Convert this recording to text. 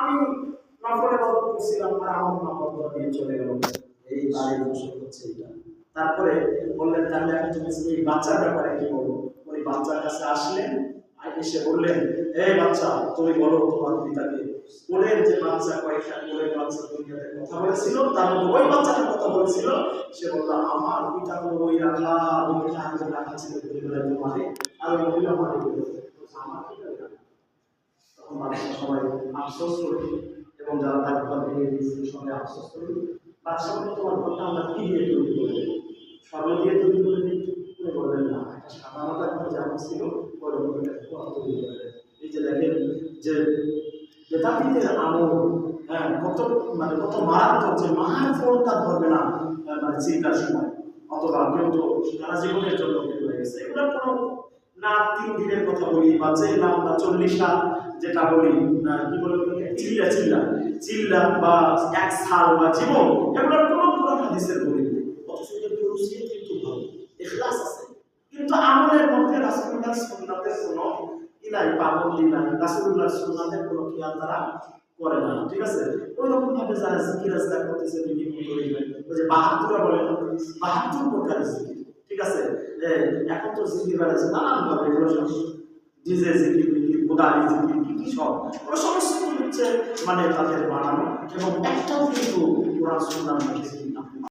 আমি নফল ইবাদত করছিলাম আর আমার মা বদয়া দিয়ে চলে গেল, এই বাড়ির ফসল হচ্ছে এটা। তারপরে বললেন তাহলে আমি তুমি এই বাচ্চার ব্যাপারে কি বলবো? উনি বাচ্চার কাছে আসলেন, আর এসে বললেন, এই বাচ্চা তুমি বলো তোমার পিতাকে। কোলের যে বাচ্চা কয়েকটা কোলের বাচ্চা দুনিয়াতে কথা বলেছিল, তার মধ্যে ওই বাচ্চাটার কথা বলেছিল। সে বলল আমার পিতা তো ওই রাখা, ওই যে রাখা ছিল পরিবারের তোমারে, আর ওই মহিলা মারে বলে আমার পিতা। তখন বাচ্চা সবাই আফসোস করি, এবং যারা তার ঘর ভেঙে দিয়েছিল সবাই আফসোস করি। বাচ্চা বলল তোমার ঘরটা আমরা কি দিয়ে তৈরি করে দেবো? স্বর্ণ দিয়ে তৈরি করে দিই? উনি বললেন না, একটা সাধারণত ঘর যেমন ছিল ওই রকম তৈরি করে দেয়। এই যে দেখেন যে বেদান্তের আমল, হ্যাঁ, কত মানে কত মারাত্মক, যে মায়ের ফোনটা ধরবে না মানে চিন্তার সময়, অথবা কেউ তো সারা জীবনের জন্য বের হয়ে গেছে। এগুলোর কোনো না 3 দিনের কথা বলি, বা যে না আমরা 40 যেটা বলি, কি বলে চিল্লা চিল্লা চিল্লা, বা 1 সাল বা জীবন, এগুলোর কোনো কোরআন হাদিসের বলি নেই। অথচ এর প্রয়োজন কিন্তু ভালো, ইখলাস আছে, কিন্তু আমলের মধ্যে রাসূলুল্লাহ সুন্নাতের কোনো নাই, পাবন্দি নাই, রাসূলুল্লাহর সুন্নাতের কোনো খেয়াল তারা করে না। ঠিক আছে, ওই রকম ভাবে যারা জিকির আজকার করতেছে বিভিন্ন তরিকায়, ওই যে 72 বলে না, 72 প্রকারের জিকির। ঠিক আছে, এখন তো জিকির বাড়াচ্ছে নানান ভাবে, এগুলো সব ডিজে জিকির, গোদারি জিকির, কি সব ওগুলো সমস্ত হচ্ছে মানে তাদের বানানো, এবং একটাও কিন্তু কোরআন সুন্নাহর মধ্যে